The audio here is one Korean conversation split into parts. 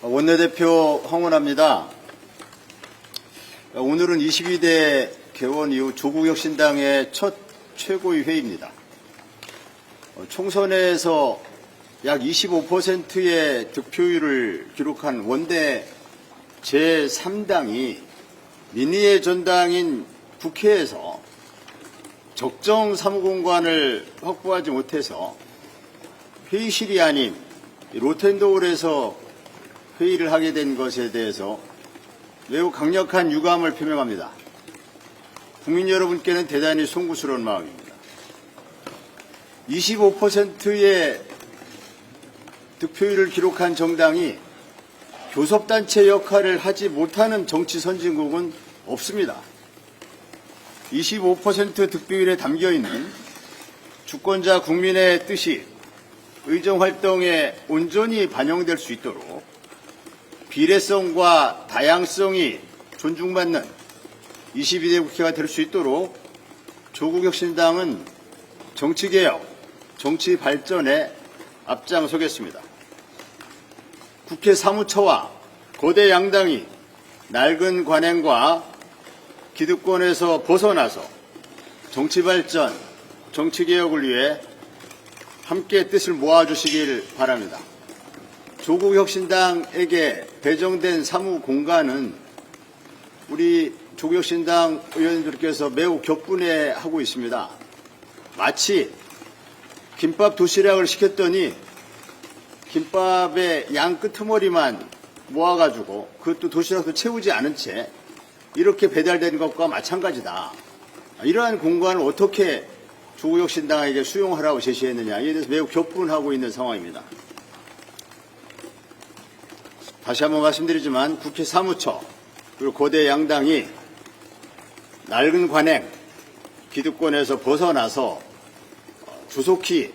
원내대표 황운하입니다. 오늘은 22대 개원 이후 조국혁신당의 첫 최고위 회의입니다. 총선에서 약 25%의 득표율을 기록한 원내 제3당이 민의의 전당인 국회에서 적정 사무공간을 확보하지 못해서 회의실이 아닌 로텐도홀에서 회의를 하게 된 것에 대해서 매우 강력한 유감을 표명합니다. 국민 여러분께는 대단히 송구스러운 마음입니다. 25%의 득표율을 기록한 정당이 교섭단체 역할을 하지 못하는 정치 선진국은 없습니다. 25% 득표율에 담겨있는 주권자 국민의 뜻이 의정활동에 온전히 반영될 수 있도록 비례성과 다양성이 존중받는 22대 국회가 될 수 있도록 조국혁신당은 정치개혁, 정치 발전에 앞장서겠습니다. 국회 사무처와 거대 양당이 낡은 관행과 기득권에서 벗어나서 정치 발전, 정치개혁을 위해 함께 뜻을 모아주시길 바랍니다. 조국혁신당에게 배정된 사무 공간은 우리 조국혁신당 의원님들께서 매우 격분해하고 있습니다. 마치 김밥 도시락을 시켰더니 김밥의 양 끄트머리만 모아가지고 그것도 도시락도 채우지 않은 채 이렇게 배달된 것과 마찬가지다. 이러한 공간을 어떻게 조국혁신당에게 수용하라고 제시했느냐, 이에 대해서 매우 격분하고 있는 상황입니다. 다시 한번 말씀드리지만 국회 사무처 그리고 거대 양당이 낡은 관행, 기득권에서 벗어나서 조속히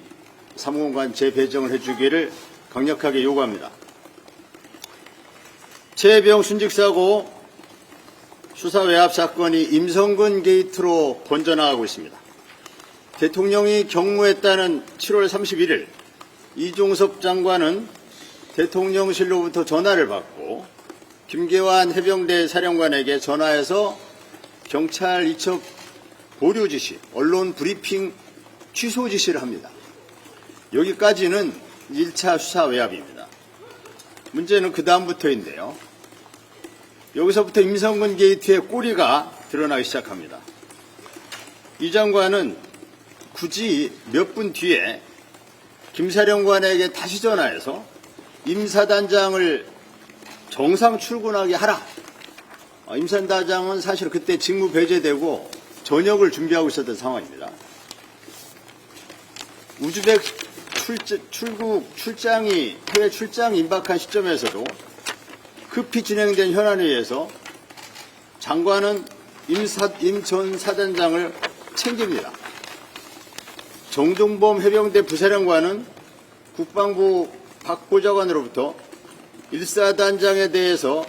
사무공간 재배정을 해주기를 강력하게 요구합니다. 최혜병 순직사고 수사 외압 사건이 임성근 게이트로 번져나가고 있습니다. 대통령이 경무했다는 7월 31일 이종섭 장관은 대통령실로부터 전화를 받고 김계환 해병대 사령관에게 전화해서 경찰 이첩 보류 지시, 언론 브리핑 취소 지시를 합니다. 여기까지는 1차 수사 외압입니다. 문제는 그 다음부터인데요. 여기서부터 임성근 게이트의 꼬리가 드러나기 시작합니다. 이 장관은 굳이 몇 분 뒤에 김 사령관에게 다시 전화해서 임 사단장을 정상 출근하게 하라. 임 사단장은 사실 그때 직무 배제되고 전역을 준비하고 있었던 상황입니다. 우즈벡 해외 출장이 임박한 시점에서도 급히 진행된 현안에 의해서 장관은 임 전 사단장을 챙깁니다. 정종범 해병대 부사령관은 국방부 박 보좌관으로부터 1사단장에 대해서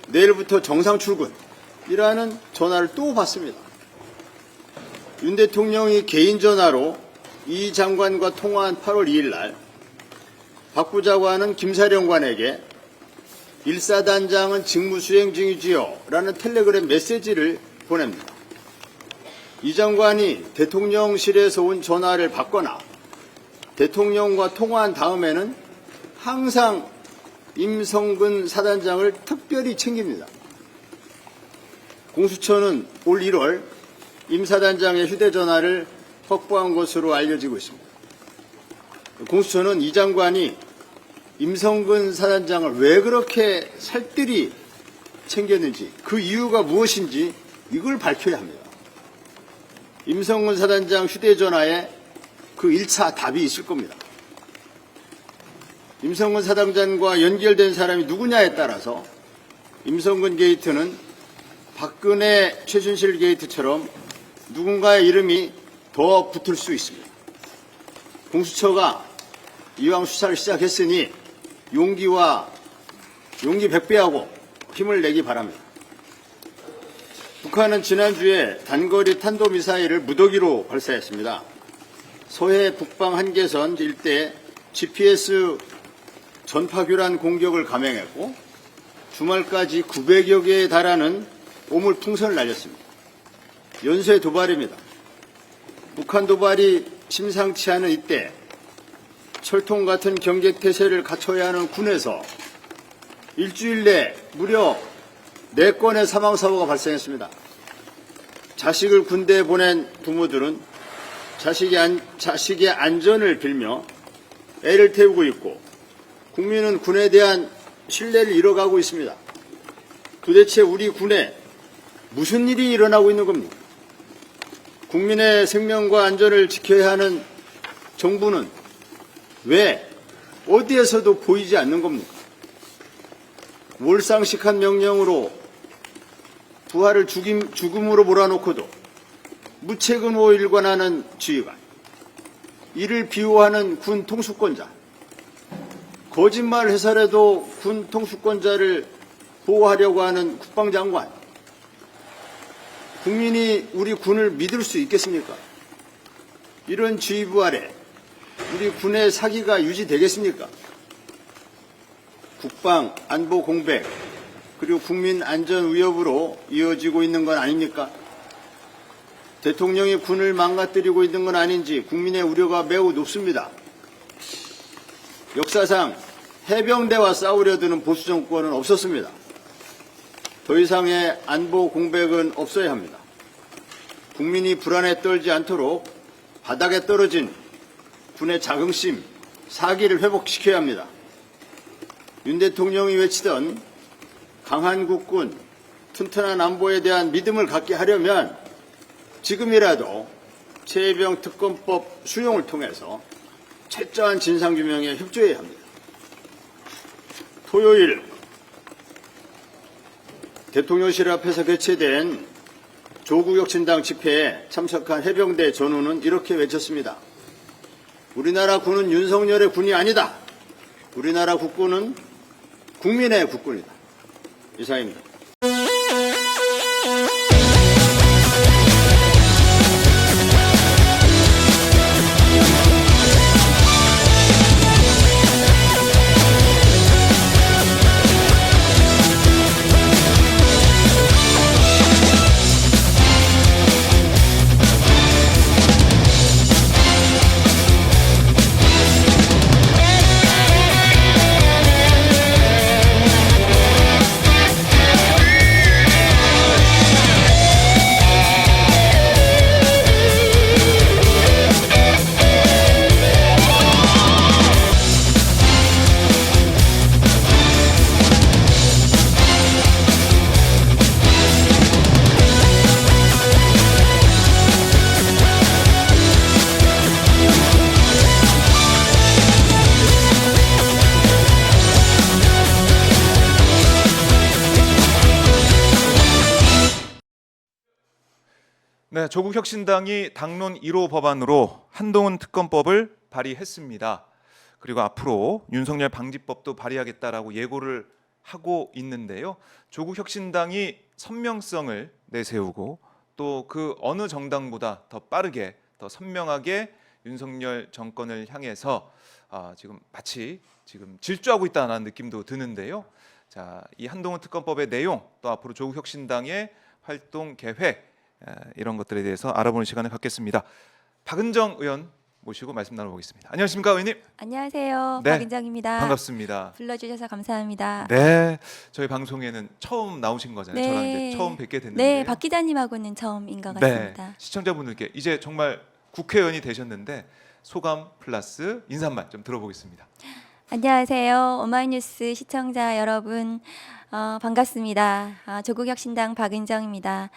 내일부터 정상 출근이라는 전화를 또 받습니다. 윤 대통령이 개인 전화로 이 장관과 통화한 8월 2일 날 박 부장관은 김 사령관에게 1사단장은 직무 수행 중이지요 라는 텔레그램 메시지를 보냅니다. 이 장관이 대통령실에서 온 전화를 받거나 대통령과 통화한 다음에는 항상 임성근 사단장을 특별히 챙깁니다. 공수처는 올 1월 임 사단장의 휴대전화를 확보한 것으로 알려지고 있습니다. 공수처는 이 장관이 임성근 사단장을 왜 그렇게 살뜰히 챙겼는지, 그 이유가 무엇인지 이걸 밝혀야 합니다. 임성근 사단장 휴대전화에 그 1차 답이 있을 겁니다. 임성근 사단장과 연결된 사람이 누구냐에 따라서 임성근 게이트는 박근혜 최순실 게이트처럼 누군가의 이름이 더 붙을 수 있습니다. 공수처가 이왕 수사를 시작했으니 용기 100배하고 힘을 내기 바랍니다. 북한은 지난주에 단거리 탄도미사일을 무더기로 발사했습니다. 서해 북방 한계선 일대 GPS 전파규란 공격을 감행했고 주말까지 900여 개에 달하는 오물 풍선을 날렸습니다. 연쇄 도발입니다. 북한 도발이 심상치 않은 이때 철통 같은 경계태세를 갖춰야 하는 군에서 일주일 내 무려 4건의 사망사고가 발생했습니다. 자식을 군대에 보낸 부모들은 자식의 안전을 빌며 애를 태우고 있고 국민은 군에 대한 신뢰를 잃어가고 있습니다. 도대체 우리 군에 무슨 일이 일어나고 있는 겁니까? 국민의 생명과 안전을 지켜야 하는 정부는 왜 어디에서도 보이지 않는 겁니까? 몰상식한 명령으로 부하를 죽음으로 몰아놓고도 무책임으로 일관하는 지휘관, 이를 비호하는 군 통수권자, 거짓말 해서라도 군 통수권자를 보호하려고 하는 국방장관, 국민이 우리 군을 믿을 수 있겠습니까? 이런 지휘부 아래 우리 군의 사기가 유지되겠습니까? 국방, 안보 공백, 그리고 국민 안전 위협으로 이어지고 있는 건 아닙니까? 대통령이 군을 망가뜨리고 있는 건 아닌지 국민의 우려가 매우 높습니다. 역사상 해병대와 싸우려 드는 보수 정권은 없었습니다. 더 이상의 안보 공백은 없어야 합니다. 국민이 불안에 떨지 않도록 바닥에 떨어진 군의 자긍심, 사기를 회복시켜야 합니다. 윤 대통령이 외치던 강한 국군, 튼튼한 안보에 대한 믿음을 갖게 하려면 지금이라도 최혜병 특검법 수용을 통해서 철저한 진상규명에 협조해야 합니다. 토요일 대통령실 앞에서 개최된 조국혁신당 집회에 참석한 해병대 전우는 이렇게 외쳤습니다. 우리나라 군은 윤석열의 군이 아니다. 우리나라 국군은 국민의 국군이다. 이상입니다. 네, 조국혁신당이 당론 1호 법안으로 한동훈 특검법을 발의했습니다. 그리고 앞으로 윤석열 방지법도 발의하겠다라고 예고를 하고 있는데요. 조국혁신당이 선명성을 내세우고 또 그 어느 정당보다 더 빠르게, 더 선명하게 윤석열 정권을 향해서 지금 마치 질주하고 있다는 느낌도 드는데요. 자, 이 한동훈 특검법의 내용, 또 앞으로 조국혁신당의 활동 계획, 이런 것들에 대해서 알아보는 시간을 갖겠습니다. 박은정 의원 모시고 말씀 나눠보겠습니다. 안녕하십니까, 의원님? 안녕하세요. 네, 박은정입니다. 반갑습니다. 불러주셔서 감사합니다. 네, 저희 방송에는 처음 나오신 거잖아요. 네. 저랑 이제 처음 뵙게 됐는데. 네, 박 기자님하고는 처음인 것 같습니다. 네, 시청자분들께 이제 정말 국회의원이 되셨는데 소감 플러스 인사말 좀 들어보겠습니다. 안녕하세요. 오마이뉴스 시청자 여러분, 반갑습니다. 조국혁신당 박은정입니다.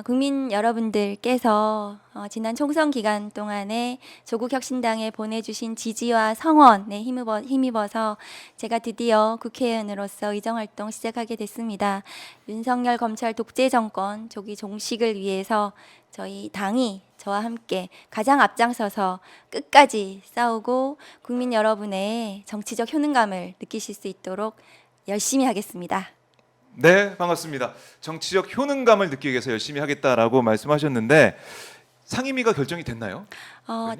국민 여러분들께서 지난 총선 기간 동안에 조국혁신당에 보내주신 지지와 성원에 힘입어서 제가 드디어 국회의원으로서 의정활동 시작하게 됐습니다. 윤석열 검찰 독재 정권 조기 종식을 위해서 저희 당이 저와 함께 가장 앞장서서 끝까지 싸우고 국민 여러분의 정치적 효능감을 느끼실 수 있도록 열심히 하겠습니다. 네, 반갑습니다. 정치적 효능감을 느끼기 위해서 열심히 하겠다라고 말씀하셨는데 상임위가 결정이 됐나요?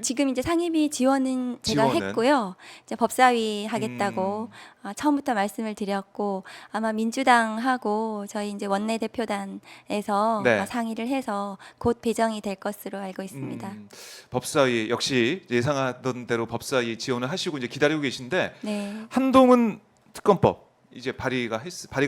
지금 이제 상임위 지원은 제가 지원은? 했고요. 이제 법사위 하겠다고 처음부터 말씀을 드렸고 아마 민주당하고 저희 이제 원내대표단에서 네. 상의를 해서 곧 배정이 될 것으로 알고 있습니다. 법사위 역시 예상하던 대로 법사위 지원을 하시고 이제 기다리고 계신데 네. 한동훈 특검법 이제 발의가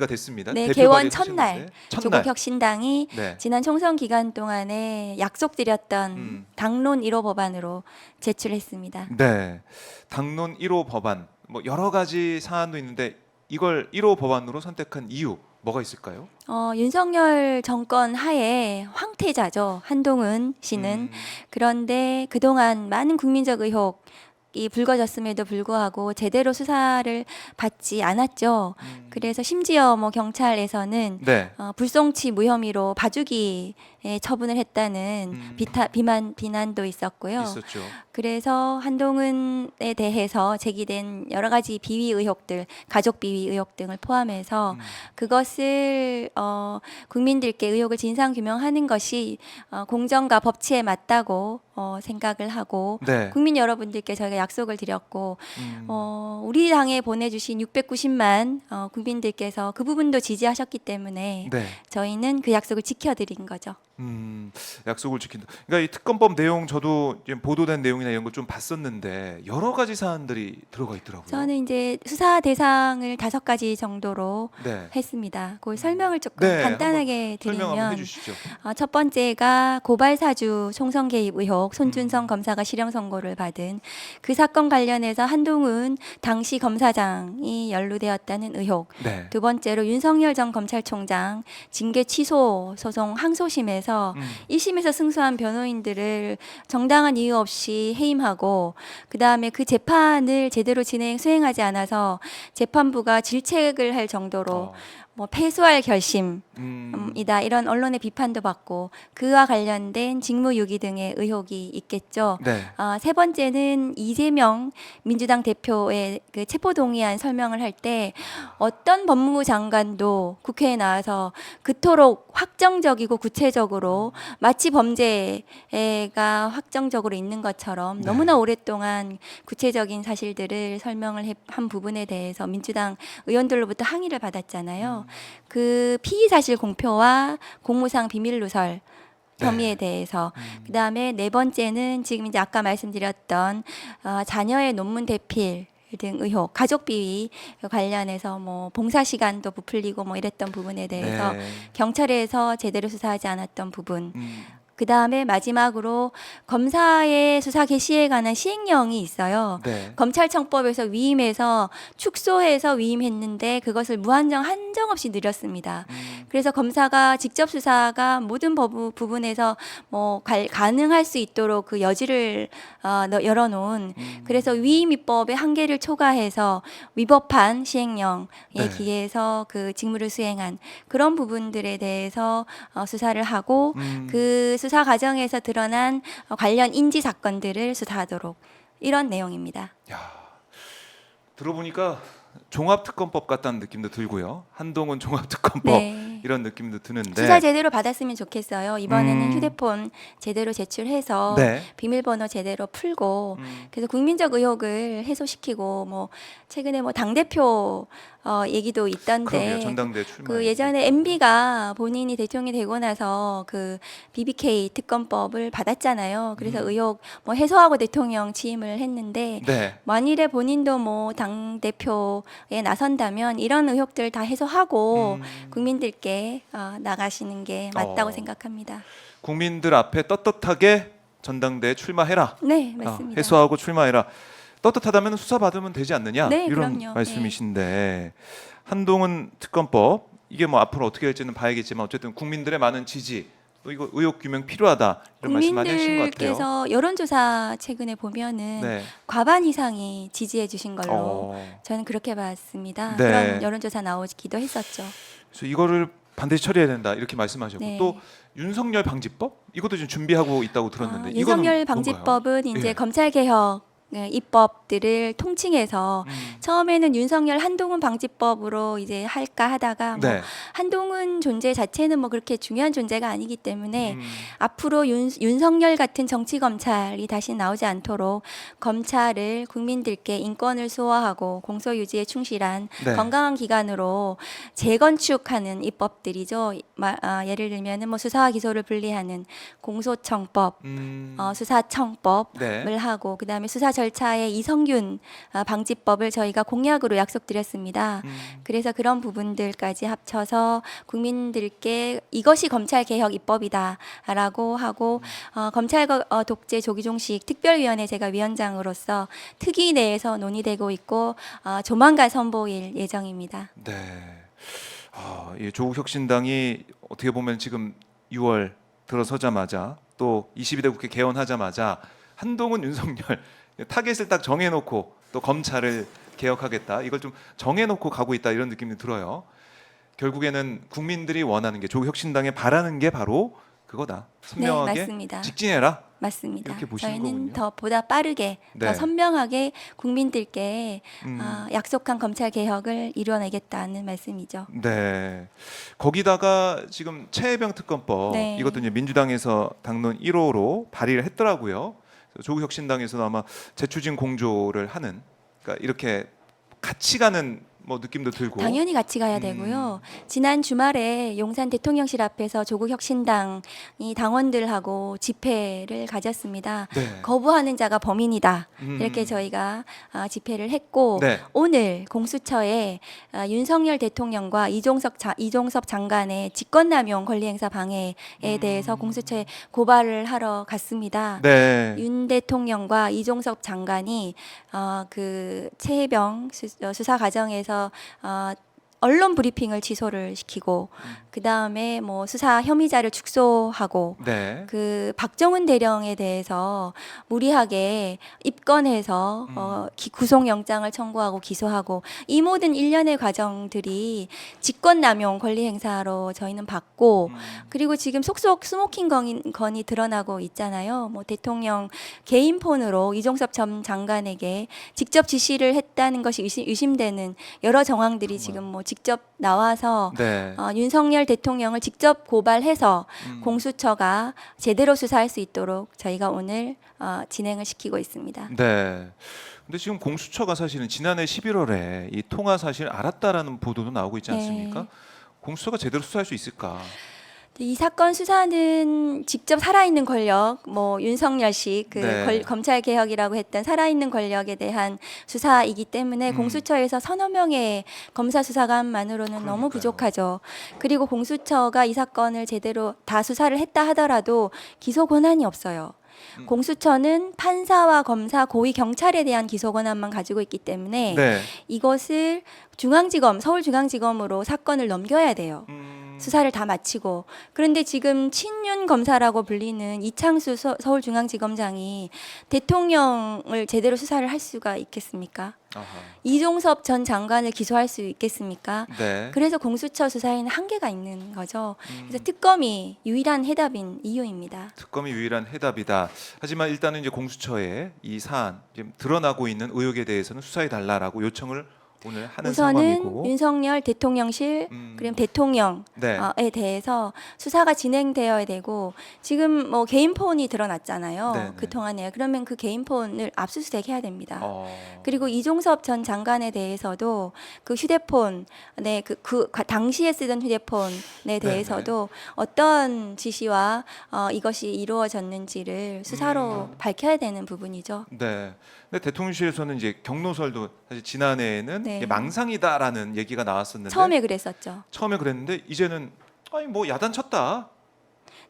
됐습니다. 네, 대표 개원 발의 첫날 하셨는데 조국혁신당이 네. 지난 총선 기간 동안에 약속드렸던 당론 1호 법안으로 제출했습니다. 네. 당론 1호 법안 뭐 여러 가지 사안도 있는데 이걸 1호 법안으로 선택한 이유 뭐가 있을까요? 윤석열 정권 하에 황태자죠. 한동훈 씨는. 그런데 그동안 많은 국민적 의혹이 불거졌음에도 불구하고 제대로 수사를 받지 않았죠. 그래서 심지어 뭐 경찰에서는 네. 불송치 무혐의로 봐주기에 처분을 했다는 비난도 있었고요. 있었죠. 그래서 한동훈에 대해서 제기된 여러 가지 비위 의혹들, 가족 비위 의혹 등을 포함해서 그것을 국민들께 의혹을 진상 규명하는 것이 공정과 법치에 맞다고 생각을 하고 네. 국민 여러분들께 저희가 약속을 드렸고 우리 당에 보내주신 690만 국민들께서 그 부분도 지지하셨기 때문에 네. 저희는 그 약속을 지켜드린 거죠. 약속을 지킨다. 그러니까 이 특검법 내용 저도 이제 보도된 내용이나 이런 걸 좀 봤었는데 여러 가지 사안들이 들어가 있더라고요. 저는 이제 수사 대상을 5가지 정도로 네. 했습니다. 그 설명을 조금 네, 간단하게 설명 한번 드리면 해주시죠. 첫 번째가 고발 사주 총선 개입 의혹 손준성 검사가 실형 선고를 받은 그 사건 관련해서 한동훈 당시 검사장이 연루되었다는 의혹. 네. 두 번째로 윤석열 전 검찰총장 징계 취소 소송 항소심에서 1심에서 승소한 변호인들을 정당한 이유 없이 해임하고 그다음에 그 재판을 제대로 수행하지 않아서 재판부가 질책을 할 정도로 뭐 패소할 결심이다 이런 언론의 비판도 받고 그와 관련된 직무유기 등의 의혹이 있겠죠. 네. 세 번째는 이재명 민주당 대표의 그 체포동의안 설명을 할 때 어떤 법무부 장관도 국회에 나와서 그토록 확정적이고 구체적으로 마치 범죄가 확정적으로 있는 것처럼 너무나 오랫동안 구체적인 사실들을 설명을 한 부분에 대해서 민주당 의원들로부터 항의를 받았잖아요. 그 피의 사실 공표와 공무상 비밀 누설 혐의에 대해서 그다음에 네 번째는 지금 이제 아까 말씀드렸던 자녀의 논문 대필 등 의혹, 가족 비위 관련해서 뭐 봉사 시간도 부풀리고 뭐 이랬던 부분에 대해서 네. 경찰에서 제대로 수사하지 않았던 부분. 그 다음에 마지막으로 검사의 수사 개시에 관한 시행령이 있어요. 네. 검찰청법에서 위임해서 축소해서 위임했는데 그것을 무한정 한정없이 늘렸습니다. 그래서 검사가 직접 수사가 모든 부분에서 뭐 가능할 수 있도록 그 여지를 열어놓은 그래서 위임 입법의 한계를 초과해서 위법한 시행령에 네. 기해서 그 직무를 수행한 그런 부분들에 대해서 수사를 하고 그 수사 과정에서 드러난 관련 인지 사건들을 수사하도록 이런 내용입니다. 야, 들어보니까 종합특검법 같다는 느낌도 들고요. 한동훈 종합특검법 네. 이런 느낌도 드는데 수사 제대로 받았으면 좋겠어요. 이번에는 음. 휴대폰 제대로 제출해서 네. 비밀번호 제대로 풀고 그래서 국민적 의혹을 해소시키고 뭐 최근에 뭐 당대표 얘기도 있던데 그러게요. 전당대 출마. 그 예전에 MB가 본인이 대통령이 되고 나서 그 BBK 특검법을 받았잖아요. 그래서 의혹 뭐 해소하고 대통령 취임을 했는데 네. 만일에 본인도 뭐 당 대표에 나선다면 이런 의혹들 다 해소하고 국민들께 나가시는 게 맞다고 생각합니다. 국민들 앞에 떳떳하게 전당대에 출마해라. 네, 맞습니다. 해소하고 출마해라. 떳떳하다면 수사 받으면 되지 않느냐 네, 이런 그럼요. 말씀이신데 한동훈 특검법 이게 뭐 앞으로 어떻게 될지는 봐야겠지만 어쨌든 국민들의 많은 지지 또 이거 의혹 규명 필요하다 이런 말씀 많이 하신 것 같아요. 국민들께서 여론조사 최근에 보면은 네. 과반 이상이 지지해 주신 걸로 어, 저는 그렇게 봤습니다. 네. 그런 여론조사 나오기도 했었죠. 그래서 이거를 반드시 처리해야 된다 이렇게 말씀하셨고 네. 또 윤석열 방지법 이것도 지금 준비하고 있다고 들었는데 이거는 윤석열 뭔가요? 방지법은 이제 예. 검찰 개혁 입법들을 통칭해서 처음에는 윤석열 한동훈 방지법으로 이제 할까 하다가 뭐 네. 한동훈 존재 자체는 뭐 그렇게 중요한 존재가 아니기 때문에 앞으로 윤석열 같은 정치 검찰이 다시 나오지 않도록 검찰을 국민들께 인권을 수호하고 공소 유지에 충실한 네. 건강한 기관으로 재건축하는 입법들이죠. 예를 들면은 뭐 수사와 기소를 분리하는 공소청법, 수사청법을 네. 하고 그다음에 수사 절차의 이성균 방지법을 저희가 공약으로 약속드렸습니다. 그래서 그런 부분들까지 합쳐서 국민들께 이것이 검찰 개혁 입법이다라고 하고 검찰 독재 조기종식 특별위원회 제가 위원장으로서 특위 내에서 논의되고 있고 조만간 선보일 예정입니다. 네. 이 조국 혁신당이 어떻게 보면 지금 6월 들어서자마자 또 22대 국회 개원하자마자 한동훈 윤석열 타겟을 딱 정해놓고 또 검찰을 개혁하겠다 이걸 좀 정해놓고 가고 있다 이런 느낌이 들어요. 결국에는 국민들이 원하는 게 조국 혁신당에 바라는 게 바로 그거다. 선명하게 네, 맞습니다. 직진해라. 맞습니다. 이렇게 보시는 저희는 거군요. 더 보다 빠르게 네. 더 선명하게 국민들께 약속한 검찰 개혁을 이뤄내겠다는 말씀이죠. 네. 거기다가 지금 최혜병 특검법 네. 이것도 이제 민주당에서 당론 1호로 발의를 했더라고요. 그래서 조국 혁신당에서도 아마 재추진 공조를 하는 그러니까 이렇게 같이 가는 뭐 느낌도 들고 당연히 같이 가야 되고요. 지난 주말에 용산 대통령실 앞에서 조국 혁신당이 당원들하고 집회를 가졌습니다. 네. 거부하는 자가 범인이다. 이렇게 저희가 집회를 했고 네. 오늘 공수처에 윤석열 대통령과 이종섭 장관의 직권남용 권리행사 방해에 대해서 공수처에 고발을 하러 갔습니다. 네. 윤 대통령과 이종섭 장관이 그 최혜병 수사 과정에서 언론 브리핑을 취소를 시키고 그 다음에 뭐 수사 혐의자를 축소하고 네. 그 박정훈 대령에 대해서 무리하게 입건해서 구속영장을 청구하고 기소하고 이 모든 일련의 과정들이 직권남용 권리 행사로 저희는 봤고 그리고 지금 속속 스모킹 건이 드러나고 있잖아요. 뭐 대통령 개인 폰으로 이종섭 전 장관에게 직접 지시를 했다는 것이 의심되는 여러 정황들이 지금 뭐 직접 나와서 네. 윤석열 대통령을 직접 고발해서 공수처가 제대로 수사할 수 있도록 저희가 오늘 진행을 시키고 있습니다. 네. 근데 지금 공수처가 사실은 지난해 11월에 이 통화 사실을 알았다라는 보도도 나오고 있지 않습니까? 네. 공수처가 제대로 수사할 수 있을까? 이 사건 수사는 직접 살아있는 권력, 뭐 윤석열식 네. 검찰 개혁이라고 했던 살아있는 권력에 대한 수사이기 때문에 공수처에서 서너 명의 검사 수사관만으로는 너무 그러니까요. 부족하죠. 그리고 공수처가 이 사건을 제대로 다 수사를 했다 하더라도 기소 권한이 없어요. 공수처는 판사와 검사, 고위 경찰에 대한 기소 권한만 가지고 있기 때문에 네. 이것을 서울중앙지검으로 사건을 넘겨야 돼요. 수사를 다 마치고. 그런데 지금 친윤 검사라고 불리는 이창수 서울중앙지검장이 대통령을 제대로 수사를 할 수가 있겠습니까? 아하. 이종섭 전 장관을 기소할 수 있겠습니까? 네. 그래서 공수처 수사에는 한계가 있는 거죠. 그래서 특검이 유일한 해답인 이유입니다. 특검이 유일한 해답이다. 하지만 일단은 이제 공수처에 이 사안 지금 드러나고 있는 의혹에 대해서는 수사해 달라라고 요청을 오늘 하는 우선은 상황이고. 윤석열 대통령실 그리고 대통령에 네. 대해서 수사가 진행되어야 되고 지금 뭐 개인 폰이 드러났잖아요. 네, 네. 그 통화내에 그러면 그 개인 폰을 압수수색해야 됩니다. 어. 그리고 이종섭 전 장관에 대해서도 그 휴대폰, 그 당시에 쓰던 휴대폰에 대해서도 어떤 지시와 이것이 이루어졌는지를 수사로 밝혀야 되는 부분이죠. 네. 근데 대통령실에서는 이제 경로설도 사실 지난해에는 네. 이게 망상이다라는 얘기가 나왔었는데 처음에 그랬었죠. 처음에 그랬는데 이제는 아니 뭐 야단쳤다.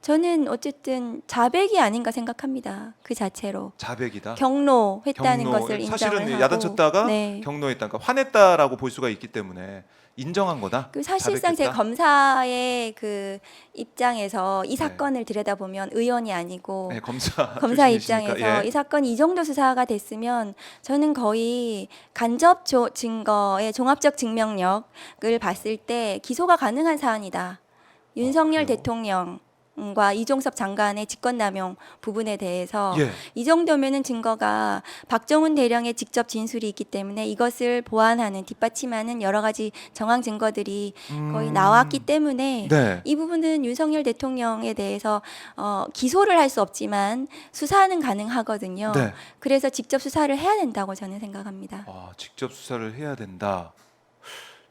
저는 어쨌든 자백이 아닌가 생각합니다. 그 자체로. 자백이다. 경로했다는 것을 인정을 사실은 하고 야단쳤다가 네. 경로했다. 그러니까 화냈다라고 볼 수가 있기 때문에 인정한 거다. 그 사실상 제 자백했다? 검사의 그 입장에서 이 사건을 들여다보면 의원이 아니고 네, 검사 입장에서 출신이시니까, 예. 이 사건이 이 정도 수사가 됐으면 저는 거의 간접 증거의 종합적 증명력을 봤을 때 기소가 가능한 사안이다. 윤석열 그래요? 대통령 장관과 이종섭 장관의 직권남용 부분에 대해서 예. 이 정도면은 증거가 박정훈 대령의 직접 진술이 있기 때문에 이것을 보완하는 뒷받침하는 여러 가지 정황 증거들이 거의 나왔기 때문에 네. 이 부분은 윤석열 대통령에 대해서 기소를 할 수 없지만 수사는 가능하거든요. 네. 그래서 직접 수사를 해야 된다고 저는 생각합니다. 아, 직접 수사를 해야 된다.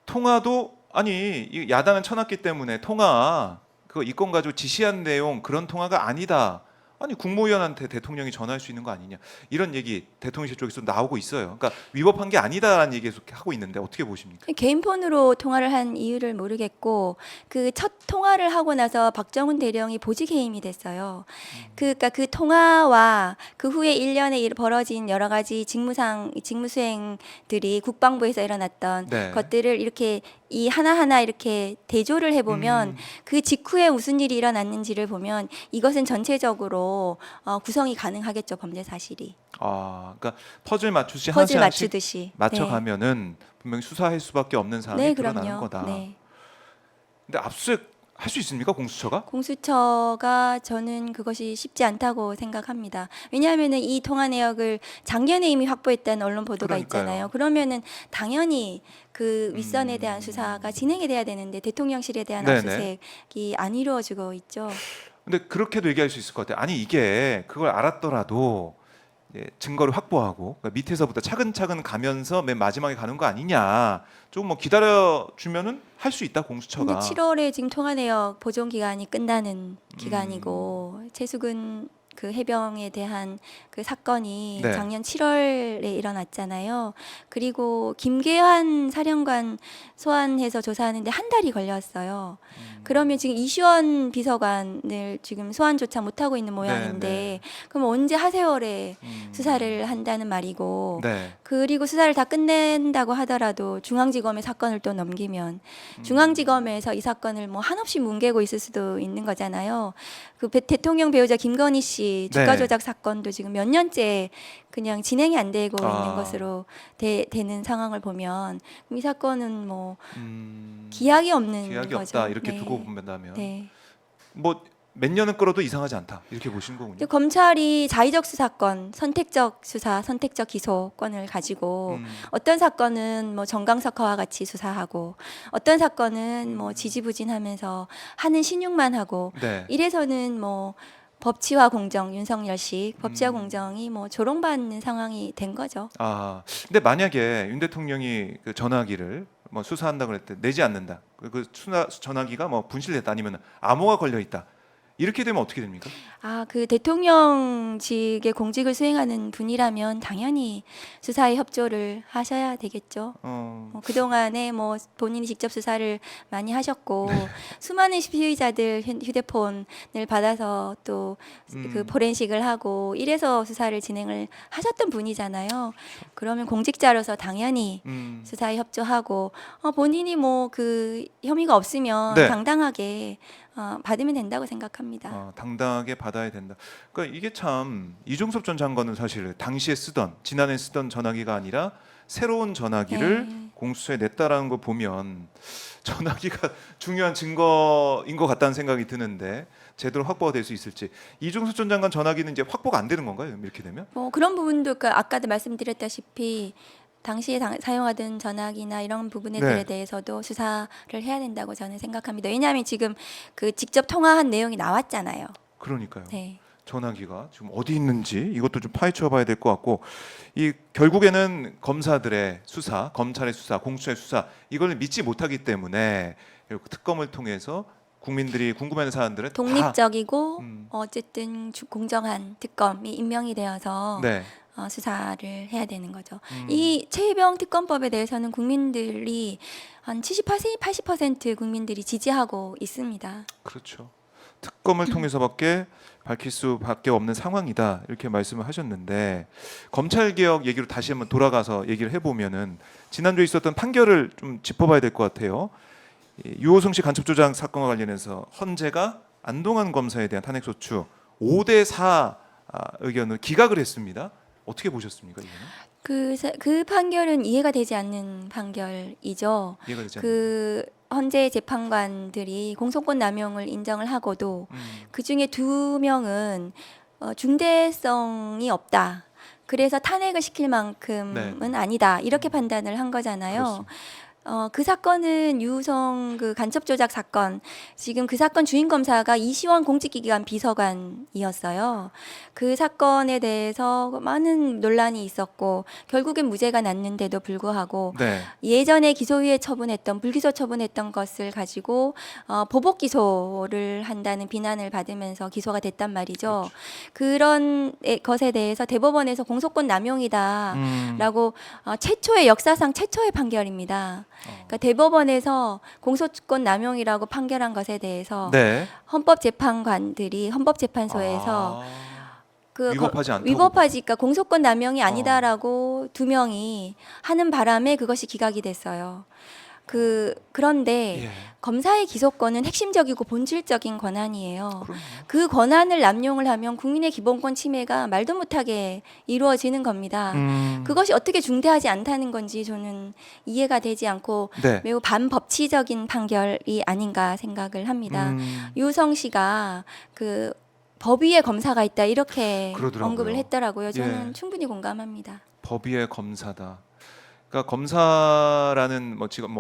통화도 아니 이 야당은 쳐놨기 때문에 통화 그 이권 가지고 지시한 내용 그런 통화가 아니다. 아니 국무위원한테 대통령이 전화할 수 있는 거 아니냐 이런 얘기 대통령실 쪽에서 나오고 있어요. 그러니까 위법한 게 아니다라는 얘기 계속 하고 있는데 어떻게 보십니까? 개인 폰으로 통화를 한 이유를 모르겠고 그 첫 통화를 하고 나서 박정훈 대령이 보직 해임이 됐어요. 그러니까 그 통화와 그 후에 1년에 벌어진 여러 가지 직무 수행들이 국방부에서 일어났던 네. 것들을 이렇게 이 하나하나 이렇게 대조를 해보면 그 직후에 무슨 일이 일어났는지를 보면 이것은 전체적으로 구성이 가능하겠죠. 범죄 사실이. 아, 그러니까 퍼즐 맞추듯이 퍼즐 하나씩 맞추듯이. 맞춰가면은 분명히 수사할 수밖에 없는 상황이 네, 드러나는 그럼요. 거다. 네. 근데 압수수색 할 수 있습니까 공수처가? 공수처가 저는 그것이 쉽지 않다고 생각합니다. 왜냐하면은 이 통화 내역을 작년에 이미 확보했다는 언론 보도가 그러니까요. 있잖아요. 그러면은 당연히 그 윗선에 대한 수사가 진행이 돼야 되는데 대통령실에 대한 네네. 압수수색이 안 이루어지고 있죠. 근데 그렇게도 얘기할 수 있을 것 같아요. 아니 이게 그걸 알았더라도 증거를 확보하고 그러니까 밑에서부터 차근차근 가면서 맨 마지막에 가는 거 아니냐. 좀 뭐 기다려 주면은 할 수 있다 근데 공수처가. 7월에 지금 통화 내역 보존 기간이 끝나는 기간이고 최수근 그 해병에 대한 그 사건이 네. 작년 7월에 일어났잖아요. 그리고 김계환 사령관 소환해서 조사하는데 한 달이 걸렸어요. 그러면 지금 이시원 비서관을 지금 소환조차 못하고 있는 모양인데 네. 그럼 언제 하세월에 수사를 한다는 말이고 네. 그리고 수사를 다 끝낸다고 하더라도 중앙지검에 사건을 또 넘기면 중앙지검에서 이 사건을 뭐 한없이 뭉개고 있을 수도 있는 거잖아요. 그 대통령 배우자 김건희 씨 주가 네. 조작 사건도 지금 몇 년째 그냥 진행이 안 되고 있는 것으로 되는 상황을 보면 그럼 이 사건은 뭐 기약이 없는 기약이 거죠. 없다 이렇게 네. 두고 본다면 네. 뭐 몇 년은 끌어도 이상하지 않다 이렇게 보신 거군요. 근데 검찰이 자의적 수사권, 선택적 수사, 선택적 기소권을 가지고 어떤 사건은 뭐 정강석화와 같이 수사하고 어떤 사건은 뭐 지지부진하면서 하는 신용만 하고 네. 이래서는 뭐 법치와 공정, 윤석열식 법치와 공정이 뭐 조롱받는 상황이 된 거죠. 아, 근데 만약에 윤 대통령이 그 전화기를 뭐 수사한다 그럴 때 내지 않는다. 그 수사 전화기가 뭐 분실됐다 아니면 암호가 걸려 있다. 이렇게 되면 어떻게 됩니까? 아, 그 대통령직의 공직을 수행하는 분이라면 당연히 수사에 협조를 하셔야 되겠죠. 뭐 그동안에 뭐 본인이 직접 수사를 많이 하셨고 수많은 피의자들 휴대폰을 받아서 또 그 포렌식을 하고 이래서 수사를 진행을 하셨던 분이잖아요. 그러면 공직자로서 당연히 수사에 협조하고 본인이 뭐 그 혐의가 없으면 네. 당당하게 받으면 된다고 생각합니다. 당당하게 받아야 된다. 그러니까 이게 참 이종섭 전 장관은 사실 당시에 쓰던 지난해 쓰던 전화기가 아니라 새로운 전화기를 네. 공수처에 냈다라는 거 보면 전화기가 중요한 증거인 것 같다는 생각이 드는데 제대로 확보가 될 수 있을지. 이종섭 전 장관 전화기는 이제 확보가 안 되는 건가요? 이렇게 되면? 뭐 그런 부분도 그 아까도 말씀드렸다시피 당시에 사용하던 전화기나 이런 부분들에 네. 대해서도 수사를 해야 된다고 저는 생각합니다. 왜냐하면 지금 그 직접 통화한 내용이 나왔잖아요. 그러니까요. 네. 전화기가 지금 어디 있는지 이것도 좀 파헤쳐봐야 될 것 같고 이 결국에는 검사들의 수사, 검찰의 수사, 공수처의 수사 이걸 믿지 못하기 때문에 결국 특검을 통해서 국민들이 궁금해하는 사안들은 독립적이고 다, 어쨌든 공정한 특검이 임명이 되어서 네. 수사를 해야 되는 거죠. 이 최혜병 특검법에 대해서는 국민들이 한 80% 국민들이 지지하고 있습니다. 그렇죠. 특검을 통해서밖에 밝힐 수밖에 없는 상황이다 이렇게 말씀을 하셨는데 검찰 개혁 얘기로 다시 한번 돌아가서 얘기를 해보면은 지난주에 있었던 판결을 좀 짚어봐야 될 것 같아요. 유호성 씨 간첩 조작 사건과 관련해서 헌재가 안동환 검사에 대한 탄핵 소추 5대4 의견을 기각을 했습니다. 어떻게 보셨습니까 이거는? 그 판결은 이해가 되지 않는 판결이죠. 이해가 되지 않나요? 그 헌재 재판관들이 공소권 남용을 인정을 하고도 음. 그 중에 2명은 중대성이 없다. 그래서 탄핵을 시킬 만큼은 아니다. 이렇게 판단을 한 거잖아요. 그렇습니다. 그 사건은 유성 그 간첩 조작 사건, 지금 그 사건 주인 검사가 이시원 공직기관 비서관이었어요. 그 사건에 대해서 많은 논란이 있었고 결국엔 무죄가 났는데도 불구하고 네. 예전에 기소유예 처분했던 불기소 처분했던 것을 가지고 보복 기소를 한다는 비난을 받으면서 기소가 됐단 말이죠. 그런 것에 대해서 대법원에서 공소권 남용이다라고 최초의 역사상 최초의 판결입니다. 그러니까 대법원에서 공소권 남용이라고 판결한 것에 대해서 네. 헌법재판관들이 헌법재판소에서 위법하지 않다고. 위법하지까 공소권 남용이 아니다라고 2명이 하는 바람에 그것이 기각이 됐어요. 그런데 예. 검사의 기소권은 핵심적이고 본질적인 권한이에요. 그럼요. 그 권한을 남용을 하면 국민의 기본권 침해가 말도 못하게 이루어지는 겁니다. 그것이 어떻게 중대하지 않다는 건지 저는 이해가 되지 않고 네. 매우 반법치적인 판결이 아닌가 생각을 합니다. 유성 씨가 그 법위에 검사가 있다 이렇게 그러더라고요. 언급을 했더라고요. 저는 예. 충분히 공감합니다. 법위의 검사다. 그러니까 검사라는 지금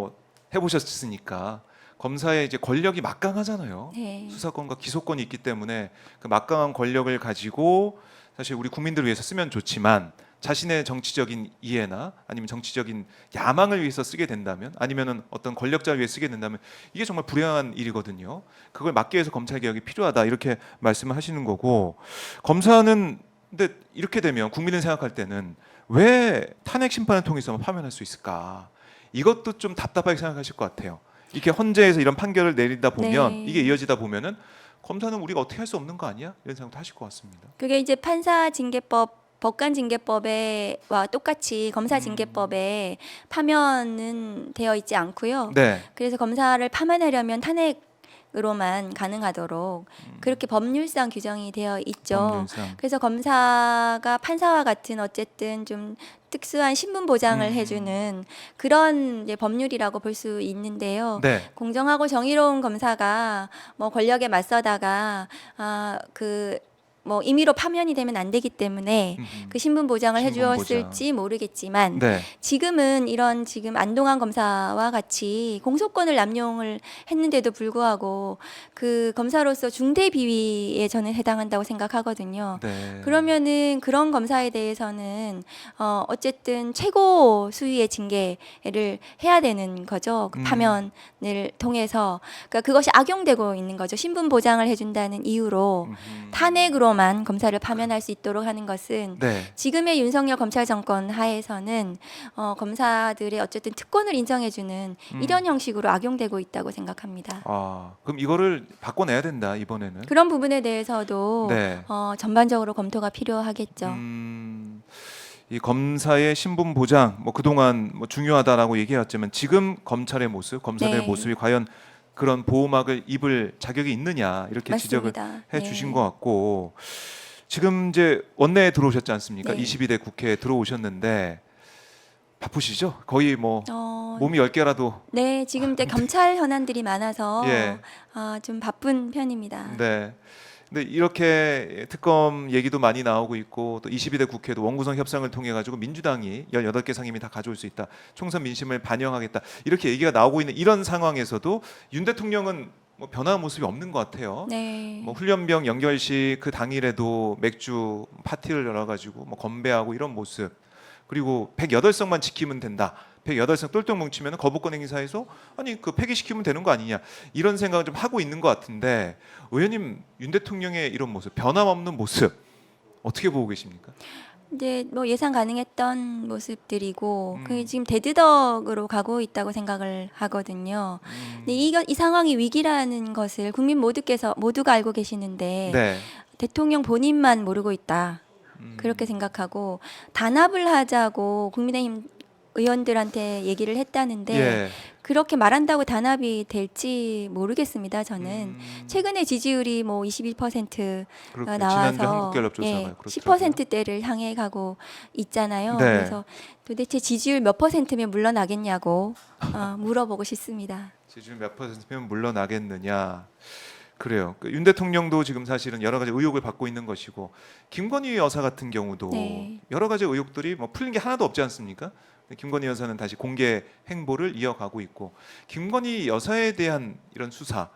해보셨으니까 검사의 이제 권력이 막강하잖아요. 네. 수사권과 기소권이 있기 때문에 그 막강한 권력을 가지고 사실 우리 국민들을 위해서 쓰면 좋지만 자신의 정치적인 이해나 아니면 정치적인 야망을 위해서 쓰게 된다면 아니면은 어떤 권력자를 위해 쓰게 된다면 이게 정말 불행한 일이거든요. 그걸 막기 위해서 검찰 개혁이 필요하다 이렇게 말씀을 하시는 거고 검사는 근데 이렇게 되면 국민을 생각할 때는 왜 탄핵 심판을 통해서만 파면할 수 있을까? 이것도 좀 답답하게 생각하실 것 같아요. 이렇게 헌재에서 이런 판결을 내리다 보면 네. 이게 이어지다 보면은 검사는 우리가 어떻게 할 수 없는 거 아니야? 이런 생각도 하실 것 같습니다. 그게 이제 판사징계법, 법관징계법에와 똑같이 검사징계법에 파면은 되어 있지 않고요. 네. 그래서 검사를 파면하려면 탄핵으로만 가능하도록 그렇게 법률상 규정이 되어 있죠. 법률상. 그래서 검사가 판사와 같은 어쨌든 좀 특수한 신분 보장을 해주는 그런 이제 법률이라고 볼 수 있는데요. 네. 공정하고 정의로운 검사가 권력에 맞서다가 임의로 파면이 되면 안 되기 때문에 그 신분 보장을 신분 해주었을지 모르겠지만 네. 지금은 지금 안동환 검사와 같이 공소권을 남용을 했는데도 불구하고 그 검사로서 중대 비위에 저는 해당한다고 생각하거든요. 네. 그러면은 그런 검사에 대해서는 어쨌든 최고 수위의 징계를 해야 되는 거죠. 그 파면을 통해서 그러니까 그것이 악용되고 있는 거죠. 신분 보장을 해준다는 이유로 탄핵으로만 검사를 파면할 수 있도록 하는 것은 네. 지금의 윤석열 검찰 정권 하에서는 검사들의 어쨌든 특권을 인정해주는 이런 형식으로 악용되고 있다고 생각합니다. 그럼 이거를 바꿔내야 된다 이번에는. 그런 부분에 대해서도 네. 전반적으로 검토가 필요하겠죠. 이 검사의 신분 보장 그동안 중요하다라고 얘기했지만 지금 검찰의 모습, 검사들의 네. 모습이 과연 그런 보호막을 입을 자격이 있느냐 이렇게 지적을 맞습니다. 해 주신 것 같고 지금 이제 원내에 들어오셨지 않습니까? 네. 22대 국회에 들어오셨는데 바쁘시죠? 거의 몸이 10개라도. 네, 지금 이제 검찰 현안들이 많아서 예. 좀 바쁜 편입니다. 네. 근데 이렇게 특검 얘기도 많이 나오고 있고 또 22대 국회도 원구성 협상을 통해 가지고 민주당이 18개 상임위 다 가져올 수 있다. 총선 민심을 반영하겠다. 이렇게 얘기가 나오고 있는 이런 상황에서도 윤 대통령은 변화한 모습이 없는 것 같아요. 네. 훈련병 연결식 그 당일에도 맥주 파티를 열어 가지고 건배하고 이런 모습. 그리고 108석만 지키면 된다. 108석 똘똘 뭉치면 거부권 행사에서 그 폐기시키면 되는 거 아니냐 이런 생각을 좀 하고 있는 것 같은데 의원님 윤 대통령의 이런 모습 변함없는 모습 어떻게 보고 계십니까? 이제 예상 가능했던 모습들이고 그게 지금 대드덕으로 가고 있다고 생각을 하거든요. 근데 이 상황이 위기라는 것을 국민 모두가 알고 계시는데 네. 대통령 본인만 모르고 있다. 그렇게 생각하고 단합을 하자고 국민의힘 의원들한테 얘기를 했다는데 예. 그렇게 말한다고 단합이 될지 모르겠습니다. 저는 최근에 지지율이 뭐 21% 그렇게 지난주 나와서 한국갤럽조사가 그렇더라고요. 10%대를 향해 가고 있잖아요. 네. 그래서 도대체 지지율 몇 퍼센트면 물러나겠냐고 물어보고 싶습니다. 지지율 몇 %면 물러나겠느냐. 그래요. 윤 대통령도 지금 사실은 여러 가지 의혹을 받고 있는 것이고 김건희 여사 같은 경우도 네. 여러 가지 의혹들이 뭐 풀린 게 하나도 없지 않습니까? 김건희 여사는 다시 공개 행보를 이어가고 있고 김건희 여사에 대한 이런 수사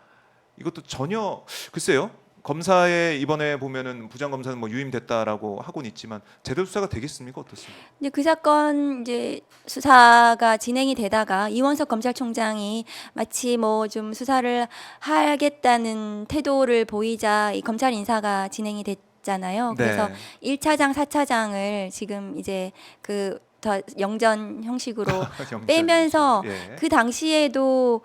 이것도 전혀 글쎄요. 검사에 이번에 보면은 부장검사는 뭐 유임됐다라고 하고는 있지만 제대로 수사가 되겠습니까? 어떻습니까? 이제 그 사건 이제 수사가 진행이 되다가 이원석 검찰총장이 마치 뭐 좀 수사를 하겠다는 태도를 보이자 이 검찰 인사가 진행이 됐잖아요. 그래서 네. 1차장, 4차장을 지금 이제 그 더 영전 형식으로 영전 빼면서 예. 그 당시에도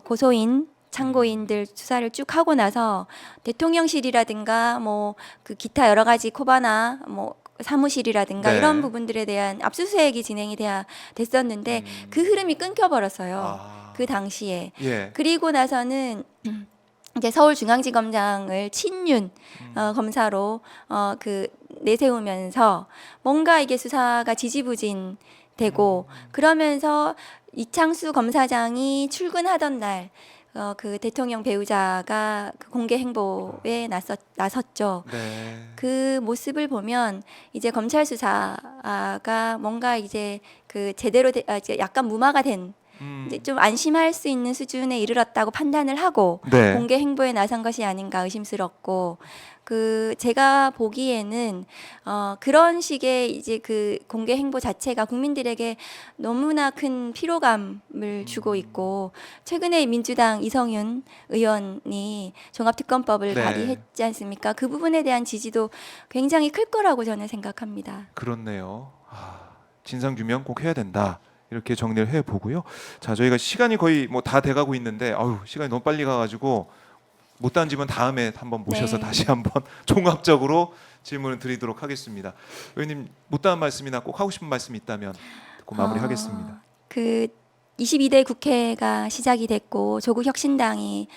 고소인 참고인들 수사를 쭉 하고 나서 대통령실이라든가 뭐 그 기타 여러 가지 코바나 뭐 사무실이라든가 네. 이런 부분들에 대한 압수수색이 진행이 돼야 됐었는데 그 흐름이 끊겨버렸어요. 아. 그 당시에. 예. 그리고 나서는 이제 서울중앙지검장을 친윤 검사로 그 내세우면서 뭔가 이게 수사가 지지부진 되고 그러면서 이창수 검사장이 출근하던 날 그 대통령 배우자가 그 공개 행보에 나섰죠. 네. 그 모습을 보면 이제 검찰 수사가 뭔가 이제 그 제대로 이제 약간 무마가 된 이제 좀 안심할 수 있는 수준에 이르렀다고 판단을 하고 네. 공개 행보에 나선 것이 아닌가 의심스럽고 그 제가 보기에는 그런 식의 이제 그 공개 행보 자체가 국민들에게 너무나 큰 피로감을 주고 있고 최근에 민주당 이성윤 의원이 종합특검법을 네. 발의했지 않습니까? 그 부분에 대한 지지도 굉장히 클 거라고 저는 생각합니다. 그렇네요. 진상 규명 꼭 해야 된다. 이렇게 정리를 해 보고요. 자, 저희가 시간이 거의 뭐 다 돼가고 있는데, 시간이 너무 빨리 가가지고 못 던지면 다음에 한번 모셔서 네. 다시 한번 종합적으로 질문을 드리도록 하겠습니다. 의원님 못다한 말씀이나 꼭 하고 싶은 말씀이 있다면 듣고 마무리하겠습니다. 그 22대 국회가 시작이 됐고 조국 혁신당이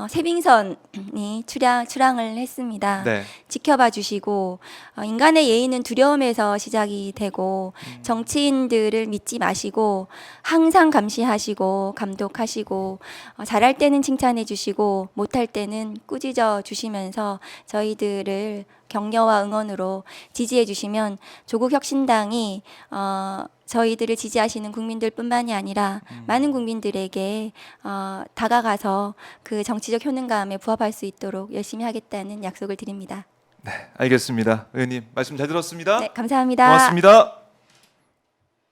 세빙선이 출항을 했습니다. 네. 지켜봐 주시고 인간의 예의는 두려움에서 시작이 되고 정치인들을 믿지 마시고 항상 감시하시고 감독하시고 잘할 때는 칭찬해 주시고 못할 때는 꾸짖어 주시면서 저희들을 격려와 응원으로 지지해 주시면 조국 혁신당이 저희들을 지지하시는 국민들뿐만이 아니라 많은 국민들에게 다가가서 그 정치적 효능감에 부합할 수 있도록 열심히 하겠다는 약속을 드립니다. 알겠습니다. 의원님 말씀 잘 들었습니다. 네, 감사합니다. 고맙습니다.